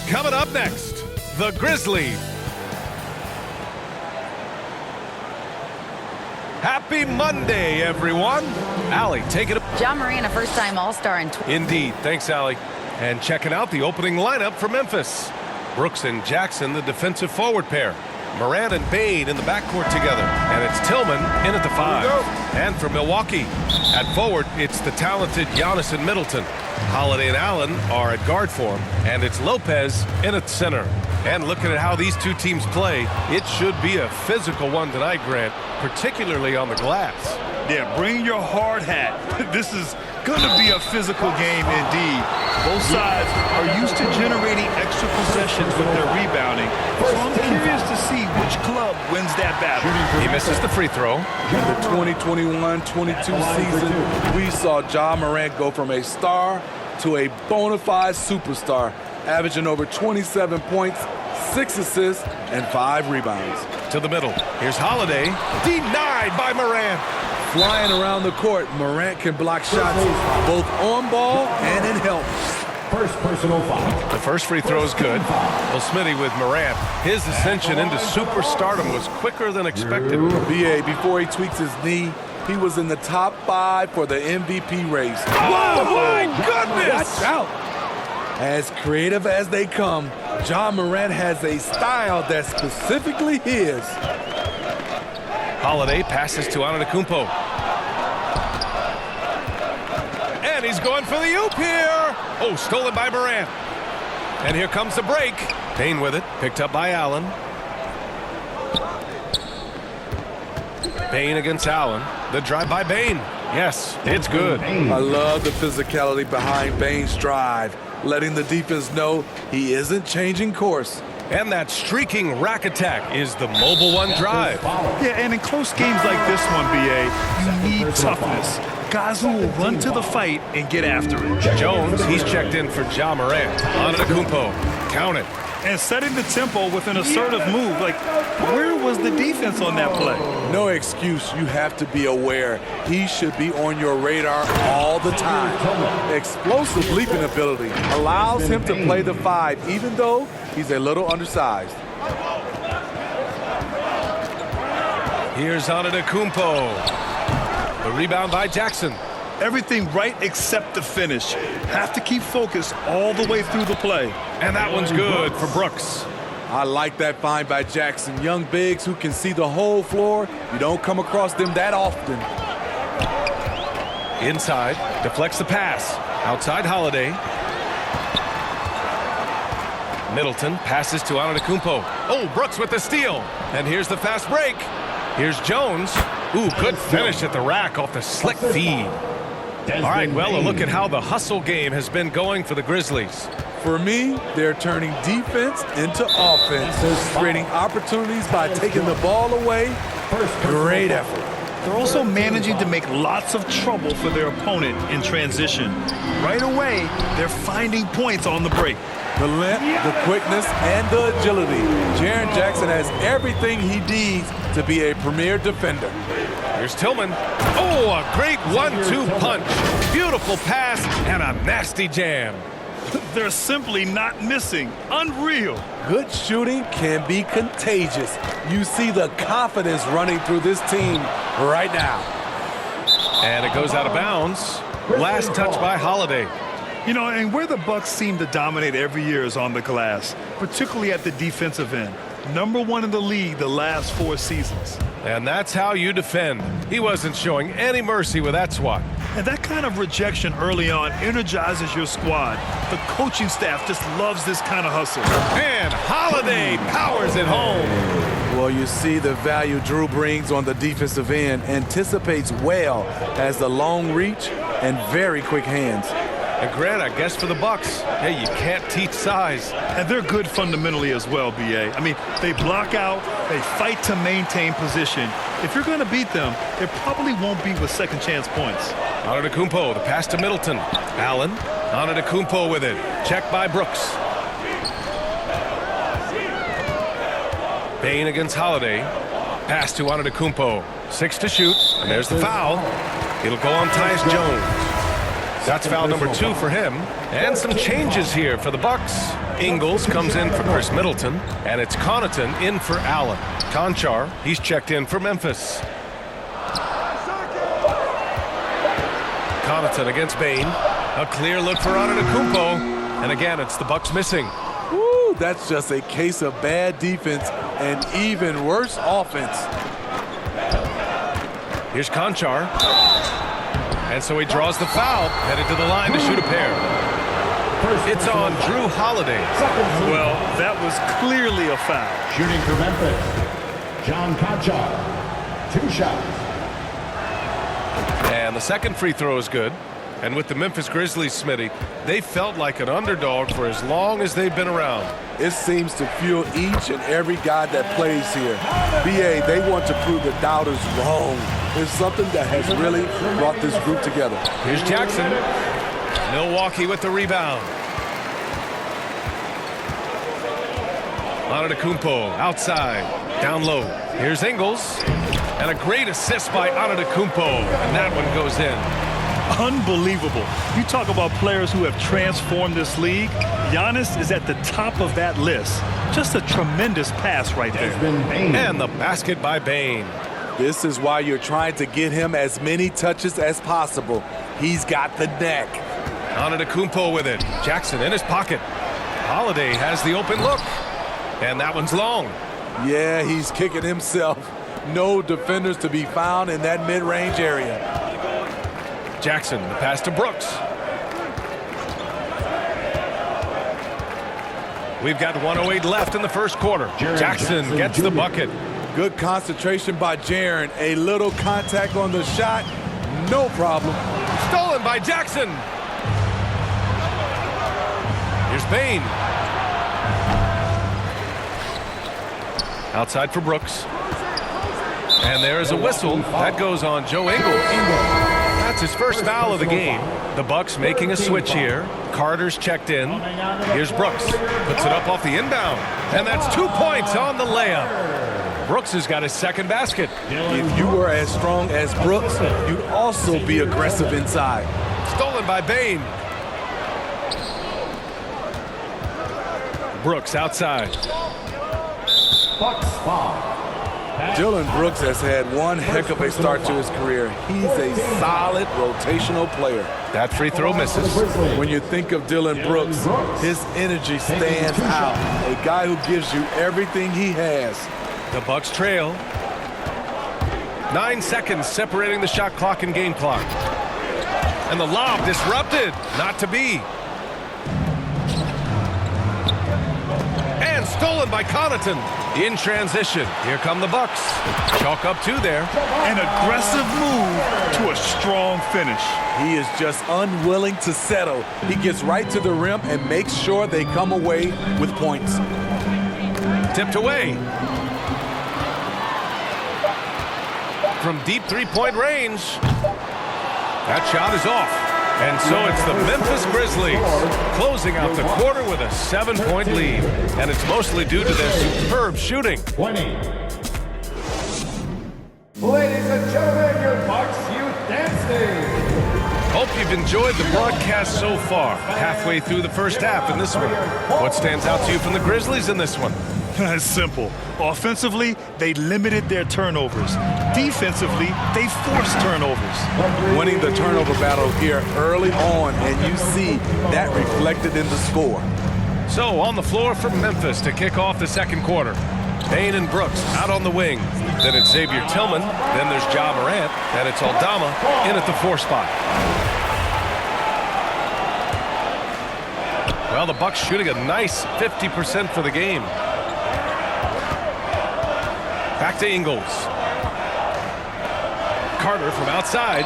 Coming up next, the Grizzlies. Happy Monday, everyone. Allie, take it. Ja Morant, a first-time All-Star in Indeed. Thanks, Allie. And checking out the opening lineup for Memphis. Brooks and Jackson, the defensive forward pair. Morant and Bane in the backcourt together. And it's Tillman in at the 5. And for Milwaukee, at forward, it's the talented Giannis and Middleton. Holiday and Allen are at guard for him. And it's Lopez in at center. And looking at how these two teams play, it should be a physical one tonight, Grant, particularly on the glass. Yeah, bring your hard hat. This is going to be a physical game indeed. Both sides are used to generating extra possessions with their rebounding. So I'm curious to see which club wins that battle. He misses the free throw. In the 2021-22 season, we saw Ja Morant go from a star to a bona fide superstar, averaging over 27 points, 6 assists, and 5 rebounds. To the middle. Here's Holiday. Denied by Morant. Flying around the court, Morant can block shots both on ball and in help. First personal foul. The first free throw is good. Well, Smitty with Morant, his ascension into superstardom was quicker than expected. BA, before he tweaks his knee, he was in the top 5 for the MVP race. Oh, my goodness! Watch out! As creative as they come, Ja Morant has a style that's specifically his. Holiday passes to Antetokounmpo. And he's going for the oop here. Oh, stolen by Morant. And here comes the break. Bane with it, picked up by Allen. Bane against Allen. The drive by Bane. Yes, it's good. I love the physicality behind Bane's drive, letting the defense know he isn't changing course. And that streaking rack attack is the mobile one drive. Yeah, and in close games like this one, BA, you need toughness. Guys who will run to the fight and get after it. Jones, he's checked in for Ja Morant. Antetokounmpo, count it. And setting the tempo with an assertive move. Like, where was the defense on that play? No excuse. You have to be aware. He should be on your radar all the time. Explosive leaping ability allows him to play the 5, even though he's a little undersized. Here's Antetokounmpo. The rebound by Jackson. Everything right except the finish. Have to keep focused all the way through the play. And that one's good for Brooks. I like that find by Jackson. Young bigs who can see the whole floor. You don't come across them that often. Inside, deflects the pass. Outside Holiday. Middleton passes to Antetokounmpo. Oh, Brooks with the steal. And here's the fast break. Here's Jones. Ooh, good finish at the rack off the slick feed. All right, well, a look at how the hustle game has been going for the Grizzlies. For me, they're turning defense into offense, creating opportunities by taking the ball away. Great effort. They're also managing to make lots of trouble for their opponent in transition. Right away, they're finding points on the break. The length, the quickness, and the agility. Jaren Jackson has everything he needs to be a premier defender. Here's Tillman. Oh, a great 1-2 punch. Beautiful pass and a nasty jam. They're simply not missing. Unreal. Good shooting can be contagious. You see the confidence running through this team right now. And it goes out of bounds. Last touch by Holiday. You know, and where the Bucks seem to dominate every year is on the glass, particularly at the defensive end. #1 in the league the last 4 seasons. And that's how you defend. He wasn't showing any mercy with that swat. And that kind of rejection early on energizes your squad. The coaching staff just loves this kind of hustle. And Holiday powers it home. Well, you see the value Drew brings on the defensive end, anticipates well, has the long reach and very quick hands. And Grant, I guess for the Bucks, hey, you can't teach size. And they're good fundamentally as well, BA. I mean, they block out, they fight to maintain position. If you're going to beat them, it probably won't be with second chance points. Antetokounmpo, the pass to Middleton. Allen, Antetokounmpo with it. Checked by Brooks. Bane against Holiday. Pass to Antetokounmpo. 6 to shoot, and there's the foul. It'll go on Tyus Jones. That's foul number 2 for him. And some changes here for the Bucks. Ingles comes in for Chris Middleton, and it's Connaughton in for Allen. Conchar, he's checked in for Memphis. Connaughton against Bane. A clear look for Antetokounmpo. And again, it's the Bucks missing. Woo, that's just a case of bad defense and even worse offense. Here's Conchar. And so he draws the foul, headed to the line to shoot a pair. It's on Drew Holiday. Well, that was clearly a foul. Shooting for Memphis, John Conchar. 2 shots. And the second free throw is good. And with the Memphis Grizzlies, Smitty, they felt like an underdog for as long as they've been around. It seems to fuel each and every guy that plays here. BA, they want to prove the doubters wrong. It's something that has really brought this group together. Here's Jackson. Milwaukee with the rebound. Antetokounmpo outside, down low. Here's Ingles. And a great assist by Antetokounmpo. And that one goes in. Unbelievable. You talk about players who have transformed this league. Giannis is at the top of that list. Just a tremendous pass right there. And the basket by Bane. This is why you're trying to get him as many touches as possible. He's got the neck. Antetokounmpo with it. Jackson in his pocket. Holiday has the open look. And that one's long. Yeah, he's kicking himself. No defenders to be found in that mid-range area. Jackson, the pass to Brooks. We've got 1:08 left in the first quarter. Jackson gets the bucket. Good concentration by Jaren. A little contact on the shot. No problem. Stolen by Jackson. Here's Bane. Outside for Brooks. And there is a whistle. That goes on Joe Ingles. That's his first foul of the game. The Bucks making a switch here. Carter's checked in. Here's Brooks. Puts it up off the inbound. And that's 2 points on the layup. Brooks has got his second basket. If you were as strong as Brooks, you'd also be aggressive inside. Stolen by Bane. Brooks outside. Bucks foul. Dylan Brooks has had one heck of a start to his career. He's a solid rotational player. That free throw misses. When you think of Dylan Brooks, his energy stands out. A guy who gives you everything he has. The Bucks trail. 9 seconds separating the shot clock and game clock. And the lob disrupted. Not to be. And stolen by Connaughton. In transition. Here come the Bucks. Chalk up 2 there. An aggressive move to a strong finish. He is just unwilling to settle. He gets right to the rim and makes sure they come away with points. Tipped away. From deep three-point range. That shot is off. And so it's the Memphis Grizzlies closing out the quarter with a 7-point lead. And it's mostly due to their superb shooting. 20. Ladies and gentlemen, your Bucks Youth Dance Day. Hope you've enjoyed the broadcast so far. Halfway through the first half in this one. What stands out to you from the Grizzlies in this one? It's simple. Offensively, they limited their turnovers. Defensively, they forced turnovers. Winning the turnover battle here early on, and you see that reflected in the score. So on the floor for Memphis to kick off the second quarter. Bane and Brooks out on the wing. Then it's Xavier Tillman. Then there's Ja Morant. And it's Aldama in at the 4 spot. Well, the Bucks shooting a nice 50% for the game. Back to Ingles. Carter from outside.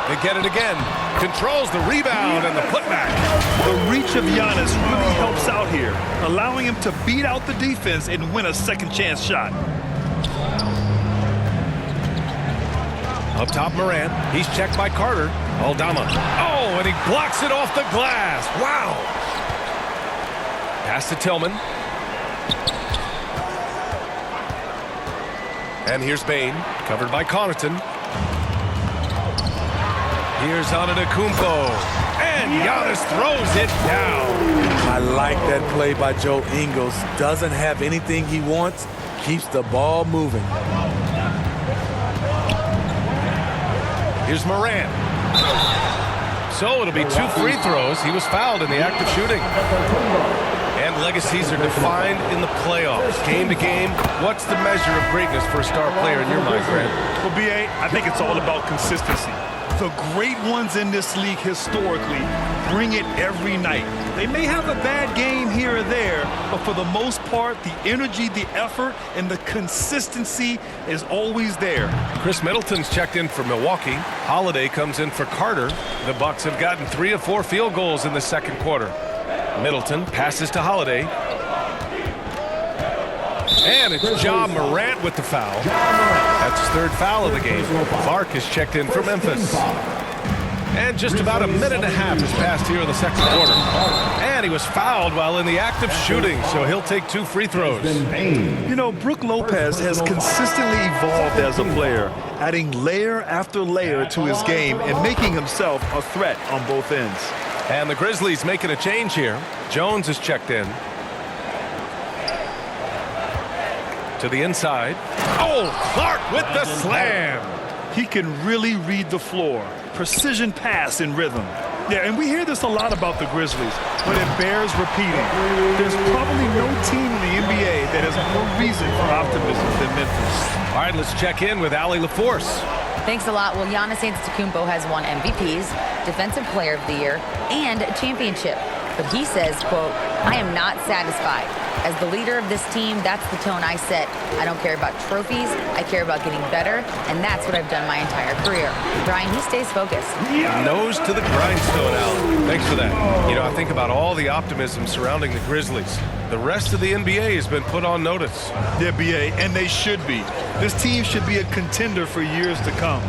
They get it again. Controls the rebound and the putback. The reach of Giannis really helps out here, allowing him to beat out the defense and win a second chance shot. Up top, Morant. He's checked by Carter. Aldama. Oh, and he blocks it off the glass. Wow. Pass to Tillman. And here's Bane, covered by Connaughton. Here's Antetokounmpo. And Giannis throws it down. I like like that play by Joe Ingles. Doesn't have anything he wants, keeps the ball moving. Here's Morant. So it'll be 2 free throws. He was fouled in the act of shooting. And legacies are defined in the playoffs. Game to game, what's the measure of greatness for a star player in your mind, Grant? Well, B.A., I think it's all about consistency. The great ones in this league historically bring it every night. They may have a bad game here or there, but for the most part, the energy, the effort, and the consistency is always there. Chris Middleton's checked in for Milwaukee. Holiday comes in for Carter. The Bucks have gotten 3 of 4 field goals in the second quarter. Middleton passes to Holiday. And it's Ja Morant with the foul. That's his 3rd foul of the game. Clark is checked in for Memphis. And just about a minute and a half has passed here in the second quarter. And he was fouled while in the act of shooting, so he'll take 2 free throws. You know, Brook Lopez has consistently evolved as a player, adding layer after layer to his game and making himself a threat on both ends. And the Grizzlies making a change here. Jones is checked in. To the inside. Oh, Clark with the slam. He can really read the floor. Precision pass in rhythm. Yeah, and we hear this a lot about the Grizzlies, but it bears repeating. There's probably no team in the NBA that has more reason for optimism than Memphis. All right, let's check in with Allie LaForce. Thanks a lot. Well, Giannis Antetokounmpo has won MVPs, Defensive Player of the Year, and a championship. But he says, quote, "I am not satisfied. As the leader of this team, that's the tone I set. I don't care about trophies. I care about getting better, and that's what I've done my entire career." Brian, he stays focused. Nose to the grindstone, Al. Thanks for that. You know, I think about all the optimism surrounding the Grizzlies. The rest of the NBA has been put on notice. Yeah, B.A., and they should be. This team should be a contender for years to come.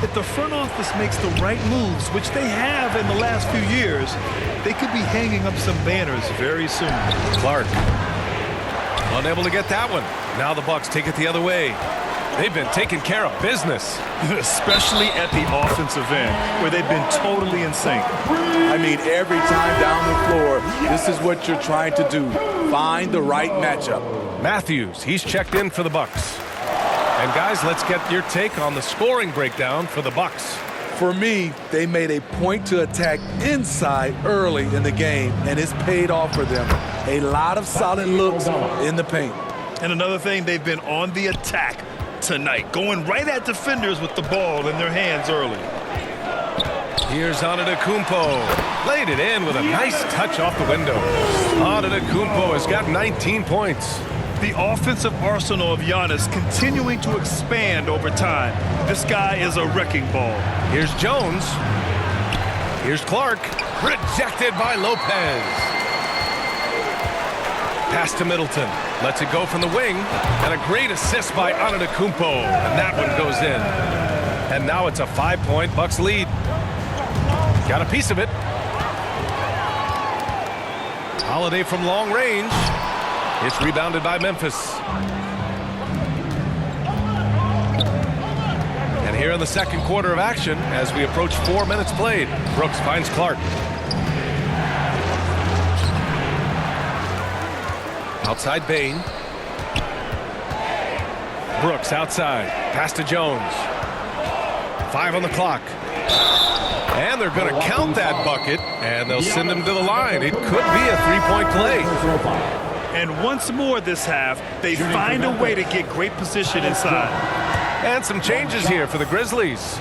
If the front office makes the right moves, which they have in the last few years, they could be hanging up some banners very soon. Clark. Unable to get that one. Now the Bucks take it the other way. They've been taking care of business. Especially at the offensive end, where they've been totally in sync. I mean, every time down the floor, this is what you're trying to do. Find the right matchup. Matthews, he's checked in for the Bucks. And guys, let's get your take on the scoring breakdown for the Bucks. For me, they made a point to attack inside early in the game, and it's paid off for them. A lot of solid looks in the paint. And another thing, they've been on the attack tonight, going right at defenders with the ball in their hands early. Here's Antetokounmpo. Laid it in with a nice touch off the window. Antetokounmpo has got 19 points. The offensive arsenal of Giannis continuing to expand over time. This guy is a wrecking ball. Here's Jones. Here's Clark. Rejected by Lopez. Pass to Middleton. Lets it go from the wing. And a great assist by Antetokounmpo. And that one goes in. And now it's a 5-point Bucks lead. Got a piece of it. Holiday from long range. It's rebounded by Memphis. And here in the second quarter of action, as we approach 4 minutes played, Brooks finds Clark. Outside Bain. Brooks outside. Pass to Jones. 5 on the clock. And they're going to count that bucket, and they'll send him to the line. It could be a 3-point play. And once more this half, they find a way to get great position inside. And some changes here for the Grizzlies.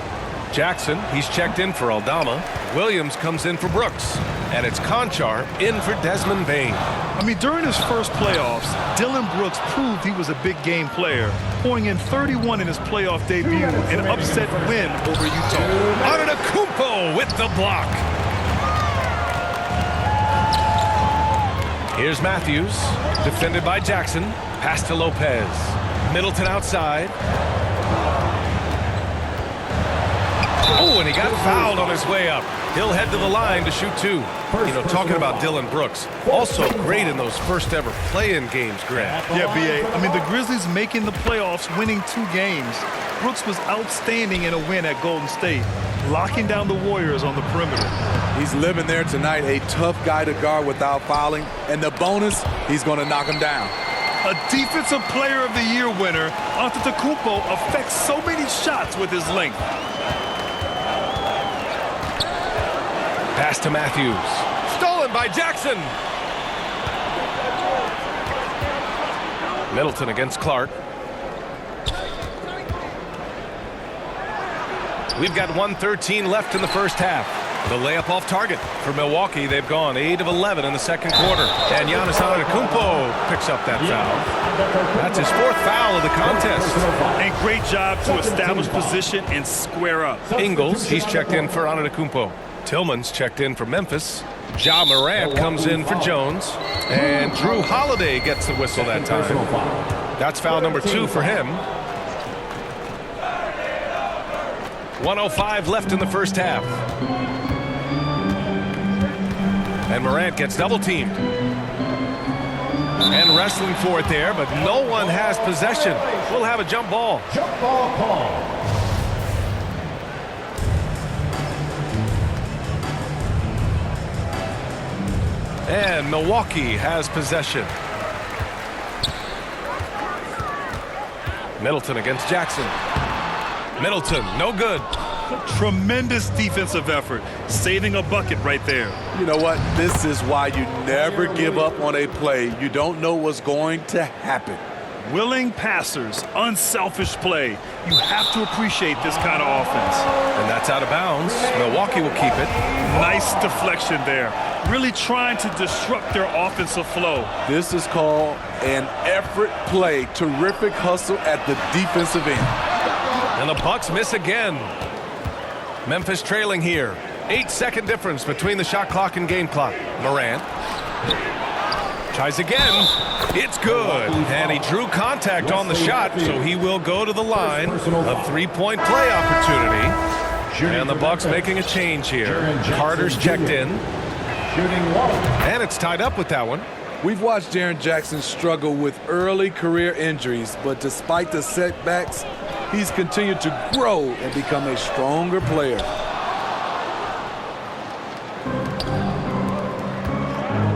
Jackson, he's checked in for Aldama. Williams comes in for Brooks. And it's Conchar in for Desmond Bain. I mean, during his first playoffs, Dillon Brooks proved he was a big game player, pouring in 31 in his playoff debut, an upset win over Utah. Antetokounmpo with the block. Here's Matthews, defended by Jackson. Pass to Lopez. Middleton outside. Oh, and he got fouled on his way up. He'll head to the line to shoot 2. You know, talking about Dillon Brooks, also great in those first ever play-in games, Grant. Yeah, B.A. I mean, the Grizzlies making the playoffs, winning 2 games. Brooks was outstanding in a win at Golden State, locking down the Warriors on the perimeter. He's living there tonight, a tough guy to guard without fouling. And the bonus, he's going to knock him down. A Defensive Player of the Year winner, Antetokounmpo affects so many shots with his length. Pass to Matthews. Stolen by Jackson. Middleton against Clark. We've got 1:13 left in the first half. The layup off target for Milwaukee. They've gone 8 of 11 in the second quarter. And Giannis Antetokounmpo picks up that foul. That's his 4th foul of the contest. And great job to establish position and square up. Ingles, he's checked in for Antetokounmpo. Tillman's checked in for Memphis. Ja Morant comes in for Jones. And Drew Holiday gets the whistle that time. That's foul number 2 for him. 1:05 left in the first half. And Morant gets double teamed. And wrestling for it there, but no one has possession. We'll have a jump ball. Jump ball call. And Milwaukee has possession. Middleton against Jackson. Middleton, no good. Tremendous defensive effort, saving a bucket right there. You know what? This is why you never give up on a play. You don't know what's going to happen. Willing passers, unselfish play. You have to appreciate this kind of offense. And that's out of bounds. Milwaukee will keep it. Nice deflection there. Really trying to disrupt their offensive flow. This is called an effort play. Terrific hustle at the defensive end. And the Bucks miss again. Memphis trailing here. 8-second difference between the shot clock and game clock. Morant tries again. It's good. And he drew contact on the shot, so he will go to the line. A three-point play opportunity. And the Bucks making a change here. Carter's checked in. And it's tied up with that one. We've watched Jaren Jackson struggle with early career injuries, but despite the setbacks, he's continued to grow and become a stronger player.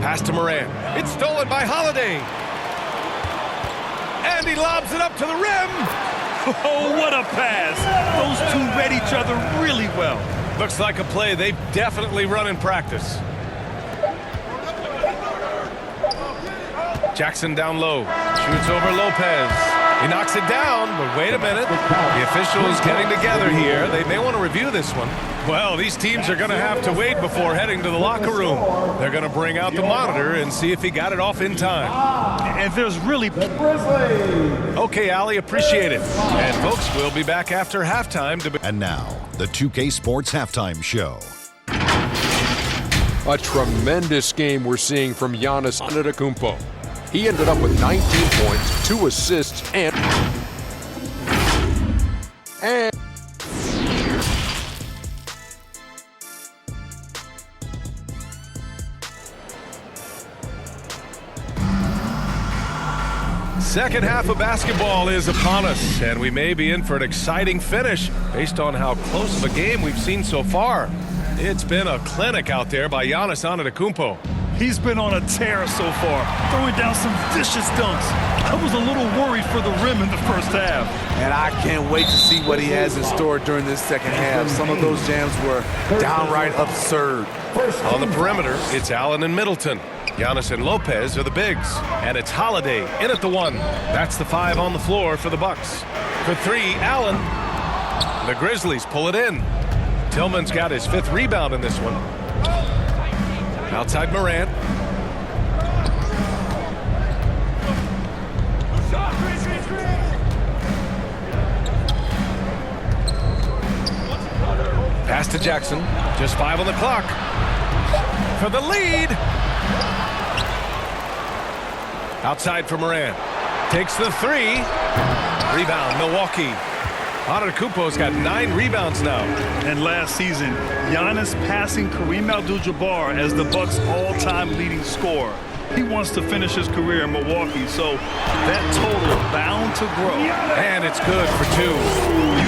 Pass to Morant. It's stolen by Holiday. And he lobs it up to the rim. Oh, what a pass. Those two read each other really well. Looks like a play they've definitely run in practice. Jackson down low. Shoots over Lopez. He knocks it down, but wait a minute. The officials getting together here. They may want to review this one. Well, these teams are going to have to wait before heading to the locker room. They're going to bring out the monitor and see if he got it off in time. And there's really... Okay, Allie, appreciate it. And folks, we'll be back after halftime. And now, the 2K Sports Halftime Show. A tremendous game we're seeing from Giannis Antetokounmpo. He ended up with 19 points, 2 assists, and second half of basketball is upon us, and we may be in for an exciting finish based on how close of a game we've seen so far. It's been a clinic out there by Giannis Antetokounmpo. He's been on a tear so far, throwing down some vicious dunks. I was a little worried for the rim in the first half. And I can't wait to see what he has in store during this second half. Some of those jams were downright absurd. On the perimeter, it's Allen and Middleton. Giannis and Lopez are the bigs. And it's Holiday in at the 1. That's the 5 on the floor for the Bucks. For 3, Allen. The Grizzlies pull it in. Tillman's got his 5th rebound in this one. Outside Morant. Pass to Jackson. Just 5 on the clock. For the lead. Outside for Morant. Takes the 3. Rebound, Milwaukee. Antetokounmpo's got 9 rebounds now. And last season, Giannis passing Kareem Abdul-Jabbar as the Bucks' all-time leading scorer. He wants to finish his career in Milwaukee, so that total bound to grow. And it's good for 2.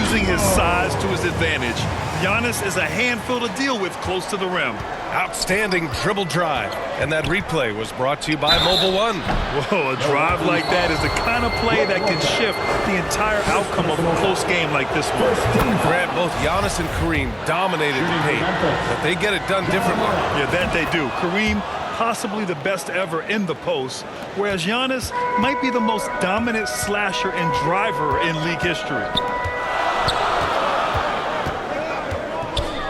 Using his size to his advantage, Giannis is a handful to deal with close to the rim. Outstanding dribble drive. And that replay was brought to you by Mobile One. Whoa, a drive like that is the kind of play that can shift the entire outcome of a close game like this one. Grant, both Giannis and Kareem dominated the paint, but they get it done differently. Yeah, that they do. Kareem, possibly the best ever in the post, whereas Giannis might be the most dominant slasher and driver in league history.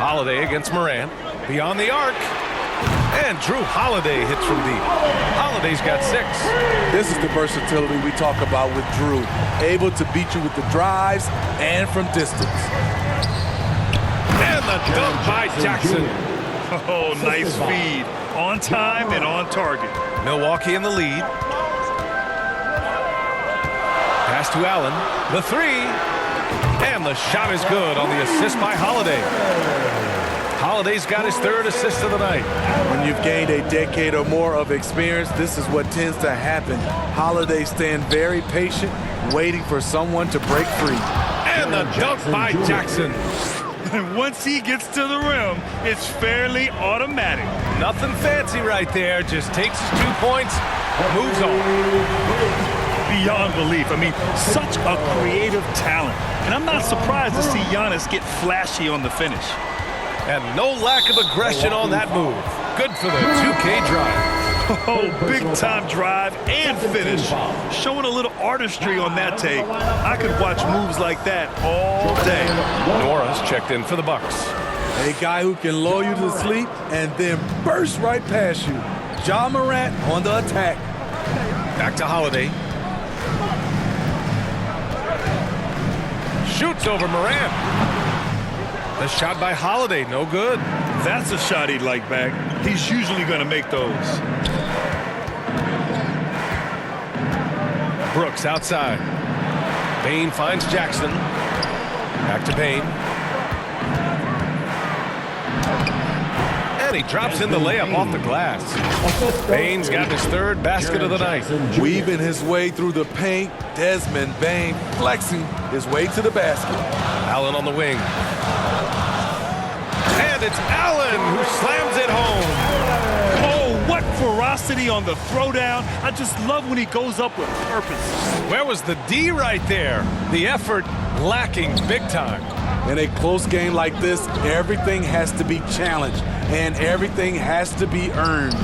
Holiday against Morant. Beyond the arc. And Drew Holiday hits from deep. Holiday's got 6. This is the versatility we talk about with Drew. Able to beat you with the drives and from distance. And the dunk by Jackson. Oh, nice feed. On time and on target. Milwaukee in the lead. Pass to Allen. The 3. And the shot is good on the assist by Holiday. Holiday's got his 3rd assist of the night. When you've gained a decade or more of experience, this is what tends to happen. Holiday staying very patient, waiting for someone to break free. And the dunk by Jackson. And once he gets to the rim, it's fairly automatic. Nothing fancy right there. Just takes his 2 points, moves on. Beyond belief. I mean, such a creative talent. And I'm not surprised to see Giannis get flashy on the finish. And no lack of aggression on that move. Good for the 2K drive. Oh, big-time drive and finish. Showing a little artistry on that tape. I could watch moves like that all day. Norris checked in for the Bucks. A guy who can lull you to sleep and then burst right past you. Ja Morant on the attack. Back to Holiday. Shoots over Morant. The shot by Holiday, no good. That's a shot he'd like back. He's usually going to make those. Brooks outside. Bane finds Jackson. Back to Bane. And he drops in the layup off the glass. Bane's got his 3rd basket of the night. Weaving his way through the paint, Desmond Bane flexing his way to the basket. Allen on the wing. And it's Allen who slams it home. Oh, what ferocity on the throwdown. I just love when he goes up with purpose. Where was the D right there? The effort lacking big time. In a close game like this, everything has to be challenged and everything has to be earned.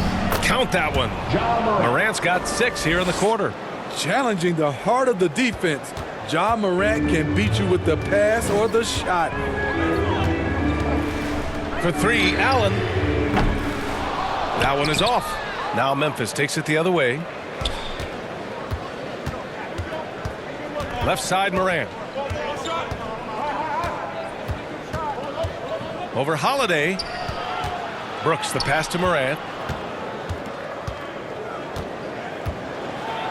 Count that one. Morant's got 6 here in the quarter. Challenging the heart of the defense. Ja Morant can beat you with the pass or the shot. For 3, Allen. That one is off. Now Memphis takes it the other way. Left side, Morant. Over Holiday. Brooks, the pass to Morant.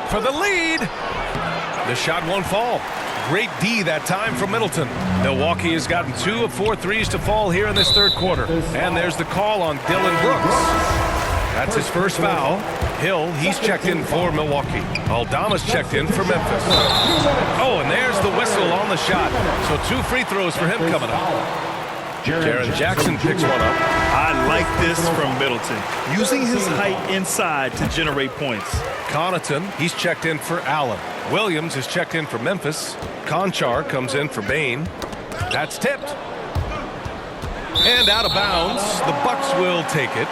For the lead. The shot won't fall. Great D that time from Middleton. Milwaukee has gotten 2 of 4 threes to fall here in this 3rd quarter. And there's the call on Dillon Brooks. That's his first foul. Hill, he's checked in for Milwaukee. Aldama's checked in for Memphis. Oh, and there's the whistle on the shot. So 2 free throws for him coming up. Jaren Jackson picks one up. I like this from Middleton. Using his height inside to generate points. Connaughton, he's checked in for Allen. Williams is checked in for Memphis. Conchar comes in for Bane. That's tipped. And out of bounds. The Bucks will take it.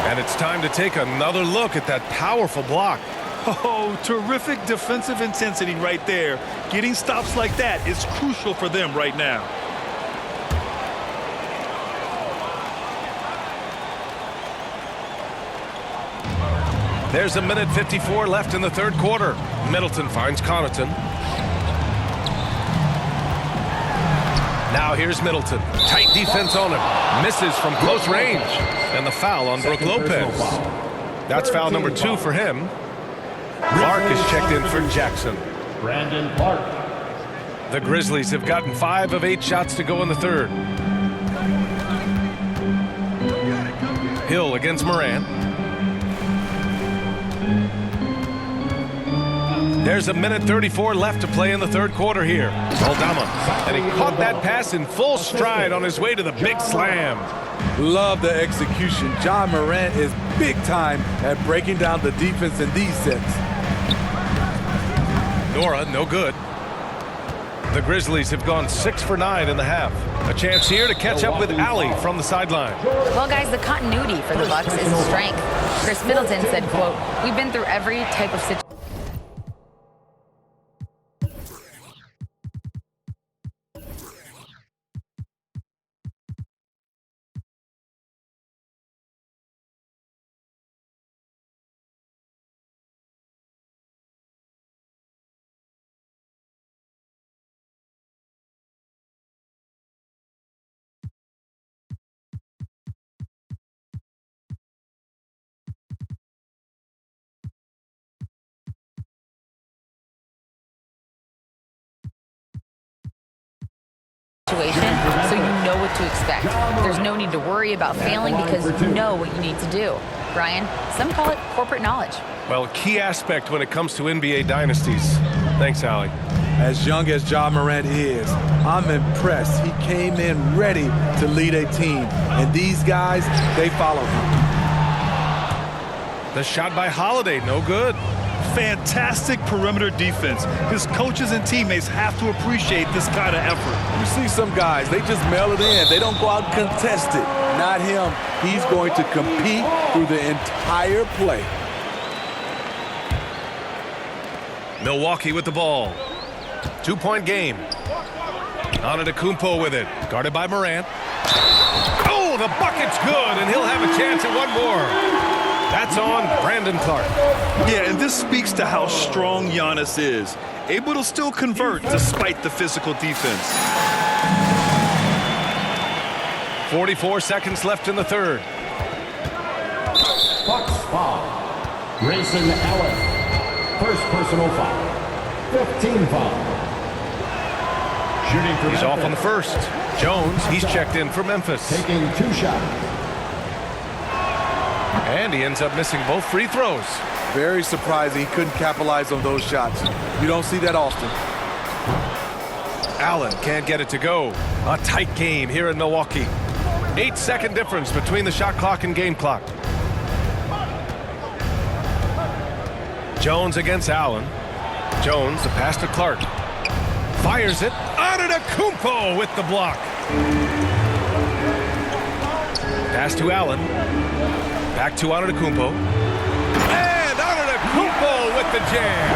And it's time to take another look at that powerful block. Oh, terrific defensive intensity right there. Getting stops like that is crucial for them right now. There's a minute 54 left in the 3rd quarter. Middleton finds Connaughton. Now here's Middleton. Tight defense on him. Misses from close range. And the foul on Brook Lopez. That's foul number 2 for him. Clark is checked in for Jackson. Brandon Clark. The Grizzlies have gotten 5 of 8 shots to go in the 3rd. Hill against Morant. There's a minute 34 left to play in the third quarter here. Aldama, and he caught that pass in full stride on his way to the big slam. Love the execution. John Morant is big time at breaking down the defense in these sets. Nora, no good. The Grizzlies have gone 6 for 9 in the half. A chance here to catch up with Allie from the sideline. Well, guys, the continuity for the Bucks is a strength. Chris Middleton said, quote, "We've been through every type of situation." So you know what to expect. There's no need to worry about failing because you know what you need to do. Brian, some call it corporate knowledge. Well, a key aspect when it comes to NBA dynasties. Thanks, Allie. As young as John Morant is, I'm impressed. He came in ready to lead a team, and these guys, they follow him. The shot by Holiday, no good. Fantastic perimeter defense. His coaches and teammates have to appreciate this kind of effort. You see some guys, they just mail it in. They don't go out and contest it. Not him. He's going to compete through the entire play. Milwaukee with the ball. 2-point game. Antetokounmpo with it. Guarded by Morant. Oh, the bucket's good, and he'll have a chance at one more. That's on Brandon Clark. Yeah, and this speaks to how strong Giannis is. Able to still convert despite the physical defense. 44 seconds left in the third. Bucks foul. Grayson Allen. First personal foul. 15 foul. Shooting for He's off on the first. Jones, he's checked in for Memphis. Taking 2 shots. And he ends up missing both free throws. Very surprising. He couldn't capitalize on those shots. You don't see that often. Allen can't get it to go. A tight game here in Milwaukee. 8-second difference between the shot clock and game clock. Jones against Allen. Jones, the pass to Clark. Fires it. Antetokounmpo with the block. Pass to Allen. Back to Antetokounmpo. And Antetokounmpo with the jam.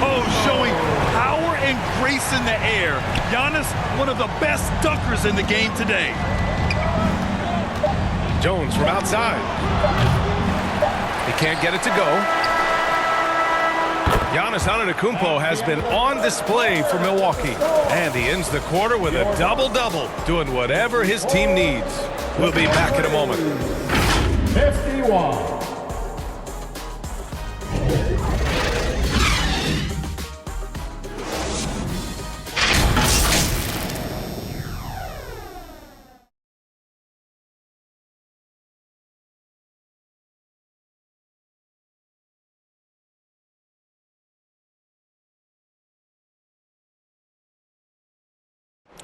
Oh, showing power and grace in the air. Giannis, one of the best dunkers in the game today. Jones from outside. He can't get it to go. Giannis Antetokounmpo has been on display for Milwaukee. And he ends the quarter with a double-double, doing whatever his team needs. We'll be back in a moment. 51.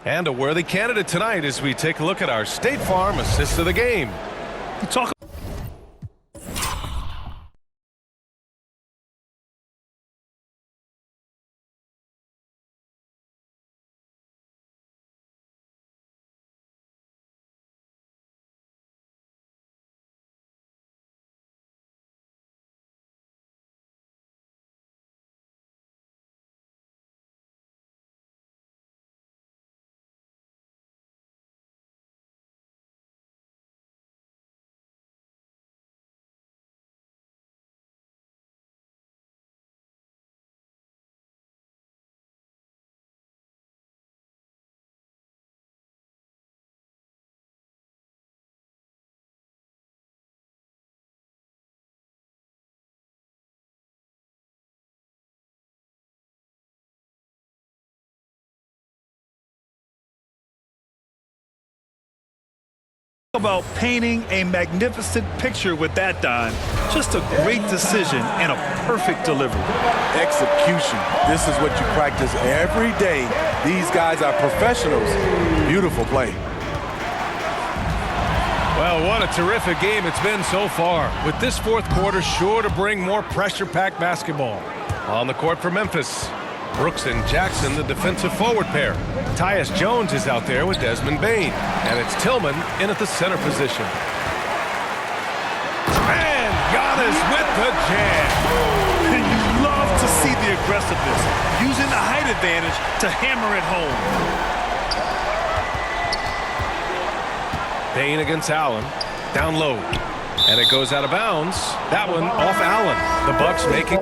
And a worthy candidate tonight as we take a look at our State Farm assist of the game. Talk About painting a magnificent picture with that dime. Just a great decision and a perfect delivery. Execution. This is what you practice every day. These guys are professionals. Beautiful play. Well, what a terrific game it's been so far, with this fourth quarter sure to bring more pressure-packed basketball. On the court for Memphis, Brooks and Jackson, the defensive forward pair. Tyus Jones is out there with Desmond Bane, and it's Tillman in at the center position. And Giannis with the jam. You love to see the aggressiveness, using the height advantage to hammer it home. Bane against Allen, down low, and it goes out of bounds. That one off Allen. The Bucks making.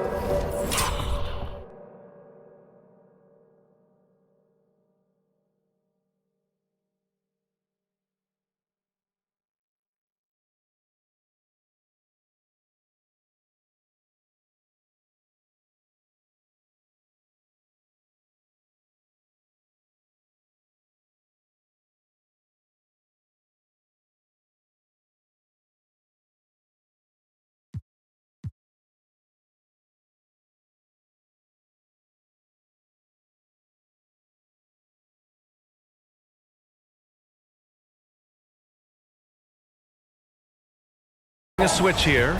A switch here.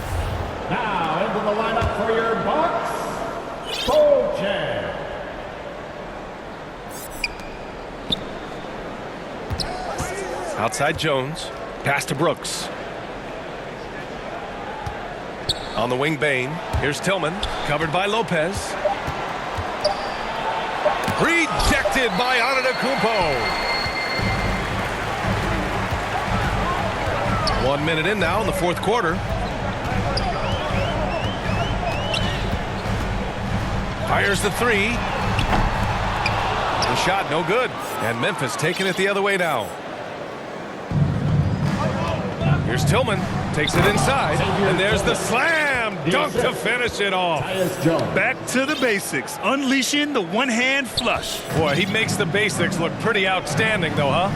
Now into the lineup for your Bucks, Bojan. Outside Jones, pass to Brooks. On the wing, Bane. Here's Tillman, covered by Lopez. Rejected by Antetokounmpo. 1 minute in now in the fourth quarter. Fires the three. The shot no good. And Memphis taking it the other way now. Here's Tillman. Takes it inside. And there's the slam dunk to finish it off. Back to the basics. Unleashing the one-hand flush. Boy, he makes the basics look pretty outstanding, though, huh?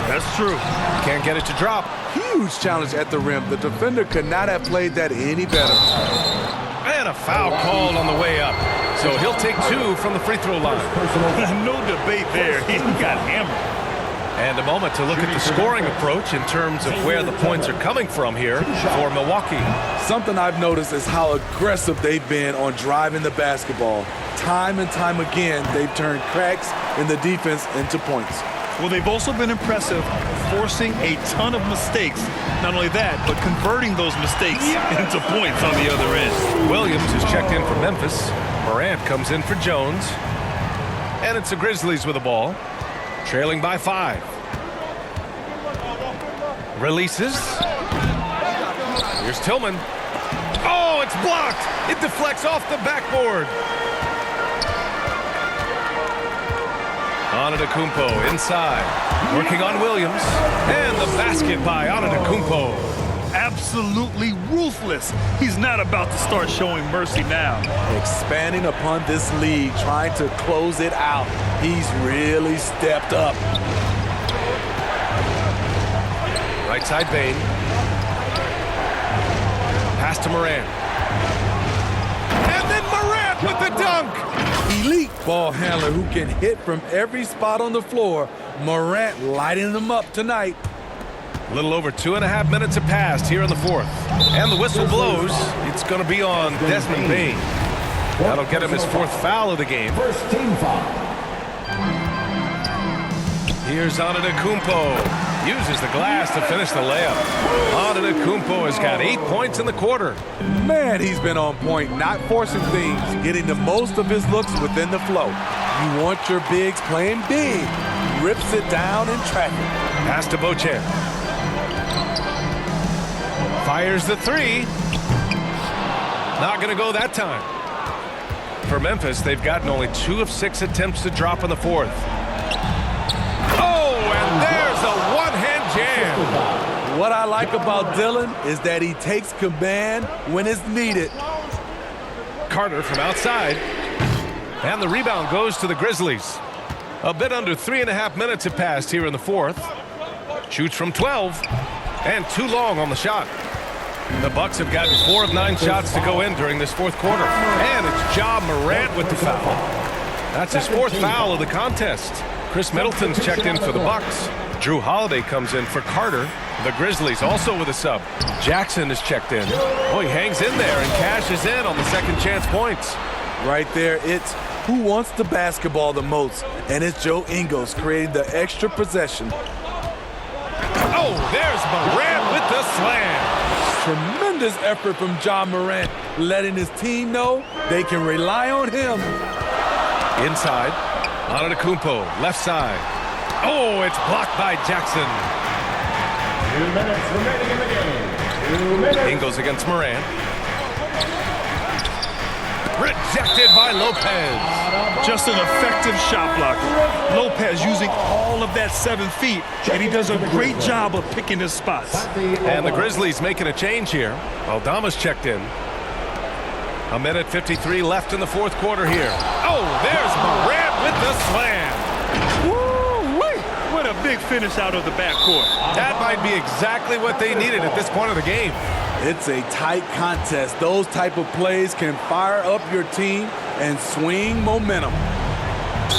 That's true. Can't get it to drop. Huge challenge at the rim. The defender could not have played that any better. And a foul called on the way up. So he'll take two from the free throw line. No debate there. He got hammered. And a moment to look at the scoring approach in terms of where the points are coming from here for Milwaukee. Something I've noticed is how aggressive they've been on driving the basketball. Time and time again, they've turned cracks in the defense into points. Well, they've also been impressive, forcing a ton of mistakes. Not only that, but converting those mistakes into points on the other end. Williams is checked in for Memphis. Morant comes in for Jones. And it's the Grizzlies with the ball, trailing by 5. Releases. Here's Tillman. Oh, it's blocked. It deflects off the backboard. Antetokounmpo inside, working on Williams, and the basket by Antetokounmpo. Absolutely ruthless. He's not about to start showing mercy now. Expanding upon this lead, trying to close it out. He's really stepped up. Right side, Bane. Pass to Morant. And then Morant with the dunk. Elite ball handler who can hit from every spot on the floor. Morant lighting them up tonight. A little over 2.5 minutes have passed here in the fourth. And the whistle blows. It's going to be on Desmond Bane. That'll get him his 4th foul of the game. First team foul. Here's Antetokounmpo. Uses the glass to finish the layup. Antetokounmpo has got 8 points in the quarter. Man, he's been on point, not forcing things, getting the most of his looks within the flow. You want your bigs playing big. Rips it down in traffic. Pass to Bojan. Fires the three. Not going to go that time. For Memphis, they've gotten only 2 of 6 attempts to drop in the fourth. Oh, and there's a one-hand jam. What I like about Dylan is that he takes command when it's needed. Carter from outside. And the rebound goes to the Grizzlies. A bit under 3.5 minutes have passed here in the fourth. Shoots from 12. And too long on the shot. The Bucks have gotten 4 of 9 shots to go in during this fourth quarter. And it's Ja Morant with the foul. That's his 4th foul of the contest. Chris Middleton's checked in for the Bucks. Drew Holiday comes in for Carter. The Grizzlies also with a sub. Jackson is checked in. Oh, he hangs in there and cashes in on the second chance points. Right there, it's who wants the basketball the most, and it's Joe Ingles creating the extra possession. Oh, there's Morant with the slam. Tremendous effort from Ja Morant, letting his team know they can rely on him. Inside, Antetokounmpo, left side. Oh, it's blocked by Jackson. 2 minutes remaining in the game. 2 minutes. Ingles against Morant. Rejected by Lopez. Just an effective shot blocker. Lopez using all of that 7 feet, and he does a great job of picking his spots. And the Grizzlies making a change here. Aldama's checked in. 1:53 left in the fourth quarter here. Oh, there's Morant with the slam. Woo-wee! What a big finish out of the backcourt. That might be exactly what they needed at this point of the game. It's a tight contest. Those type of plays can fire up your team and swing momentum.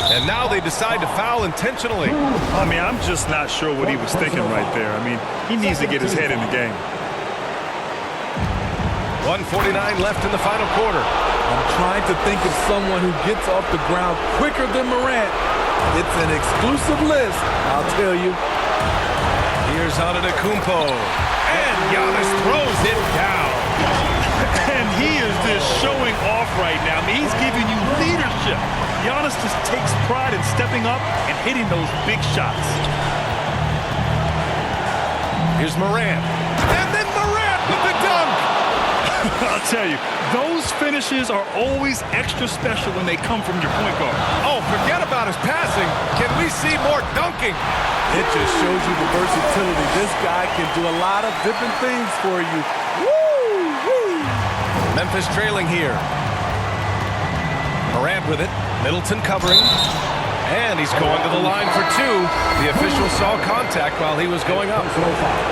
And now they decide to foul intentionally. I mean, I'm just not sure what he was thinking right there. I mean, he needs to get his head in the game. 1:49 left in the final quarter. I'm trying to think of someone who gets off the ground quicker than Morant. It's an exclusive list, I'll tell you. Here's Antetokounmpo. And Giannis throws it down. And he is just showing off right now. I mean, he's giving you leadership. Giannis just takes pride in stepping up and hitting those big shots. Here's Morant. And then Morant with the dunk. I'll tell you, those finishes are always extra special when they come from your point guard. Oh, forget about his passing. Can we see more dunking? It just shows you the versatility. This guy can do a lot of different things for you. Woo! Memphis trailing here. Morant with it. Middleton covering. And he's going to the line for 2. The official saw contact while he was going up.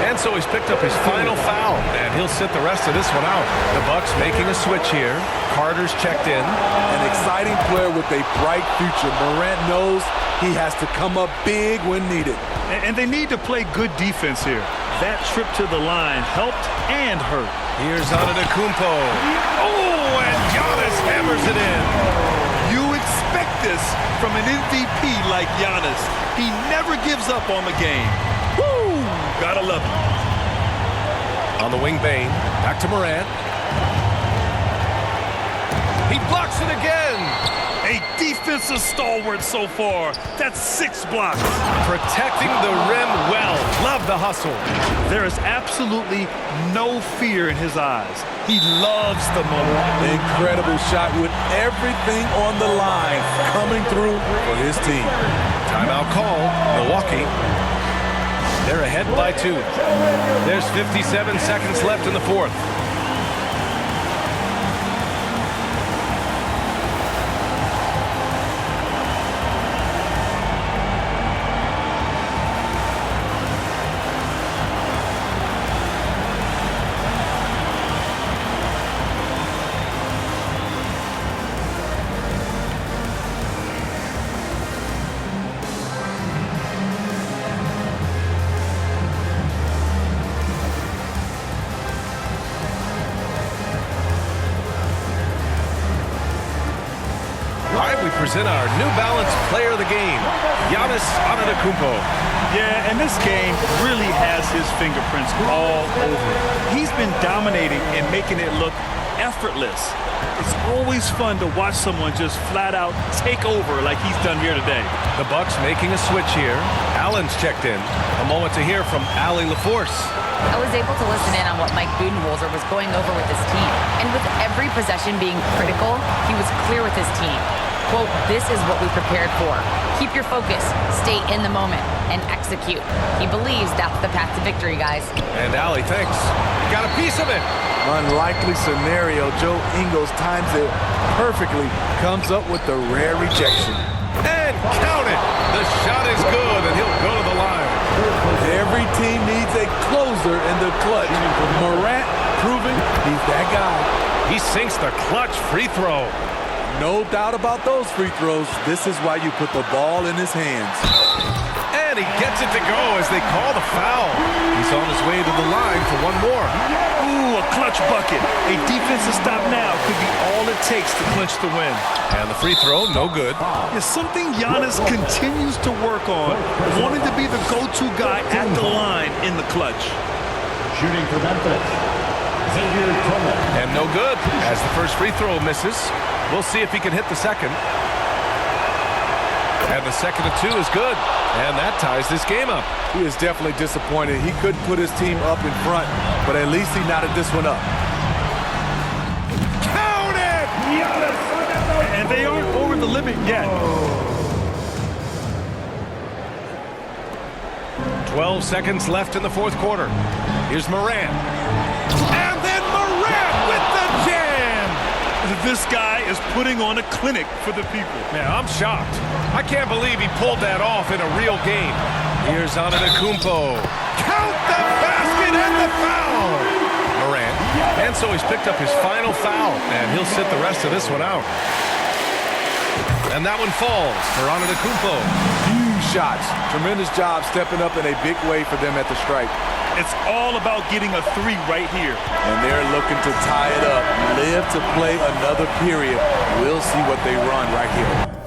And so he's picked up his final foul. And he'll sit the rest of this one out. The Bucks making a switch here. Carter's checked in. An exciting player with a bright future. Morant knows he has to come up big when needed. And they need to play good defense here. That trip to the line helped and hurt. Here's Antetokounmpo. Oh, and Giannis hammers it in. You expect this from an MVP like Giannis. He never gives up on the game. Woo! Gotta love it. On the wing, Bane. Back to Morant. He blocks it again. A defensive stalwart so far. That's 6 blocks. Protecting the rim well. Love the hustle. There is absolutely no fear in his eyes. He loves the moment. Incredible shot with everything on the line coming through for his team. Timeout call. Milwaukee. They're ahead by 2. There's 57 seconds left in the fourth. We present our New Balance Player of the Game, Giannis Antetokounmpo. Yeah, and this game really has his fingerprints all over it. He's been dominating and making it look effortless. It's always fun to watch someone just flat out take over like he's done here today. The Bucks making a switch here. Allen's checked in. A moment to hear from Allie LaForce. I was able to listen in on what Mike Budenholzer was going over with his team. And with every possession being critical, he was clear with his team. Quote, this is what we prepared for. Keep your focus, stay in the moment, and execute. He believes that's the path to victory, guys. And Allie, thanks. You got a piece of it. Unlikely scenario. Joe Ingles times it perfectly. Comes up with the rare rejection. And count it. The shot is good, and he'll go to the line. There Every team needs a closer in the clutch. Morant proving he's that guy. He sinks the clutch free throw. No doubt about those free throws. This is why you put the ball in his hands. And he gets it to go as they call the foul. He's on his way to the line for one more. Ooh, a clutch bucket. A defensive stop now could be all it takes to clinch the win. And the free throw, no good. It's something Giannis continues to work on, wanting to be the go-to guy at the line in the clutch. Shooting for Memphis, Tillman. And no good as the first free throw misses. We'll see if he can hit the second. And the second of two is good. And that ties this game up. He is definitely disappointed. He couldn't put his team up in front, but at least he knotted this one up. Count it! And they aren't over the limit yet. 12 seconds left in the fourth quarter. Here's Morant. And then Morant with the jam! This guy is putting on a clinic for the people. Man, I'm shocked. I can't believe he pulled that off in a real game. Here's Antetokounmpo. Count the basket and the foul! Morant. And so he's picked up his final foul, and he'll sit the rest of this one out. And that one falls for Antetokounmpo. Huge shots. Tremendous job stepping up in a big way for them at the stripe. It's all about getting a three right here. And they're looking to tie it up. Live to play another period. We'll see what they run right here.